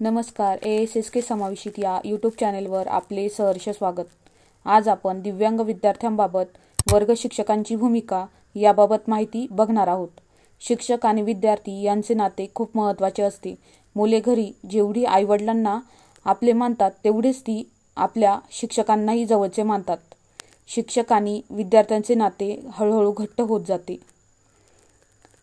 नमस्कार. ASSK समावेशित या YouTube चॅनेलवर आपले सहर्ष स्वागत. आज आपण दिव्यांग विद्यार्थ्यांबाबत वर्ग शिक्षकांची भूमिका याबाबत माहिती बघणार आहोत. शिक्षक आणि विद्यार्थी यांचे नाते खूप महत्त्वाचे असते. मुले घरी जेवढी आईवडिलांना आपले मानतात तेवढेच ती आपल्या शिक्षकांनाही जवळचे मानतात. शिक्षक आणि विद्यार्थ्यांचे नाते हळूहळू घट्ट होत जाते.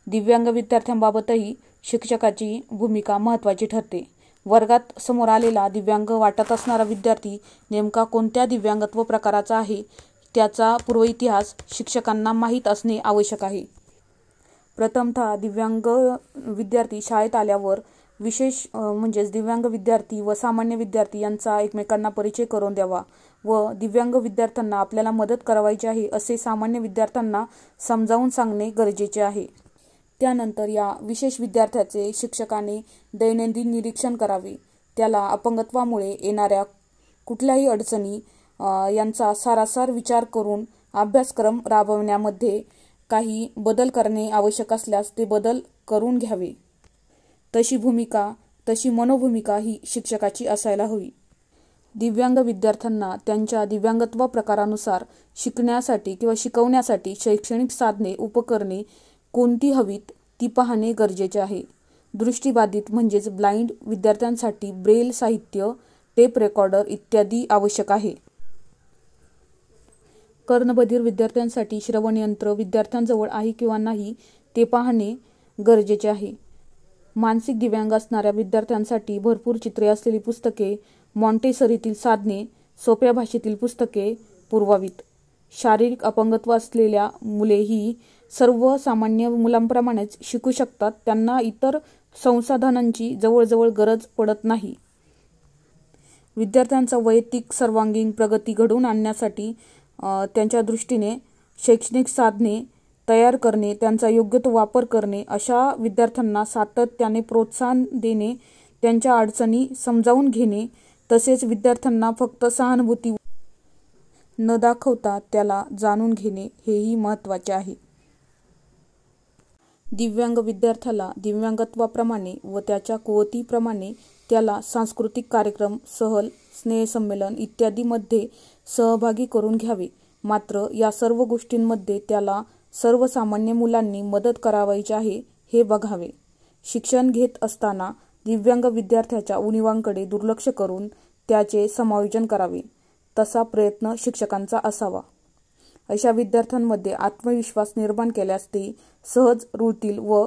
दिव्यांग विद्यार्थ्यांबाबतही शिक्षकाची भूमिका महत्त्वाची ठरते. वर्गात समोर आलेला दिव्यांग वाटत असणारा विद्यार्थी नेमका कोणत्या दिव्यांगत्व प्रकाराचा आहे त्याचा पूर्वइतिहास शिक्षकांना माहीत असणे आवश्यक आहे. प्रथमतः दिव्यांग विद्यार्थी शाळेत आल्यावर विशेष म्हणजेच दिव्यांग विद्यार्थी व सामान्य विद्यार्थी यांचा एकमेकांना परिचय करून द्यावा व दिव्यांग विद्यार्थ्यांना आपल्याला मदत करायची आहे असे सामान्य विद्यार्थ्यांना समजावून सांगणे गरजेचे आहे. त्यानंतर या विशेष विद्यार्थ्याचे शिक्षकाने दैनंदिन निरीक्षण करावे. त्याला अपंगत्वामुळे येणाऱ्या कुठल्याही अडचणी यांचा सारासार विचार करून अभ्यासक्रम राबवण्यामध्ये काही बदल करणे आवश्यक असल्यास ते बदल करून घ्यावे. तशी मनोभूमिका ही शिक्षकाची असायला हवी. दिव्यांग विद्यार्थ्यांना त्यांच्या दिव्यांगत्व प्रकारानुसार शिकण्यासाठी किंवा शिकवण्यासाठी शैक्षणिक साधने उपकरणे कोणती हवीत ती पाहणे गरजेचे आहे. दृष्टिबाधित म्हणजेच ब्लाइंड विद्यार्थ्यांसाठी ब्रेल साहित्य, टेप रेकॉर्डर इत्यादी आवश्यक आहे. कर्णबधिर विद्यार्थ्यांसाठी श्रवणयंत्र विद्यार्थ्यांजवळ आहे किंवा नाही ते पाहणे गरजेचे आहे. मानसिक दिव्यांग असणाऱ्या विद्यार्थ्यांसाठी भरपूर चित्रे असलेली पुस्तके, मॉन्टेसरीतील साधने, सोप्या भाषेतील पुस्तके पुरवावीत. शारीरिक अपंगत्व असलेल्या मुले ही सर्वसामान्य मुलांप्रमाणेच शिकू शकतात. त्यांना इतर संसाधनांची जवळजवळ गरज पडत नाही. विद्यार्थ्यांचा वैयक्तिक सर्वांगीण प्रगती घडवून आणण्यासाठी त्यांच्या दृष्टीने शैक्षणिक साधने तयार करणे, त्यांचा योग्य तो वापर करणे, अशा विद्यार्थ्यांना सातत्याने प्रोत्साहन देणे, त्यांच्या अडचणी समजावून घेणे, तसेच विद्यार्थ्यांना फक्त सहानुभूती न दाखवता त्याला जाणून घेणे हेही महत्त्वाचे आहे. दिव्यांग विद्यार्थ्याला दिव्यांगत्वाप्रमाणे व त्याच्या कुवतीप्रमाणे त्याला सांस्कृतिक कार्यक्रम, सहल, स्नेहसंमेलन इत्यादीमध्ये सहभागी करून घ्यावे. मात्र या सर्व गोष्टींमध्ये त्याला सर्वसामान्य मुलांनी मदत करावयाची आहे हे बघावे. शिक्षण घेत असताना दिव्यांग विद्यार्थ्याच्या उणीवांकडे दुर्लक्ष करून त्याचे समायोजन करावे, तसा प्रयत्न शिक्षकांचा असावा. अशा विद्यार्थ्यांमध्ये आत्मविश्वास निर्माण केल्यास ते सहज रुळतील व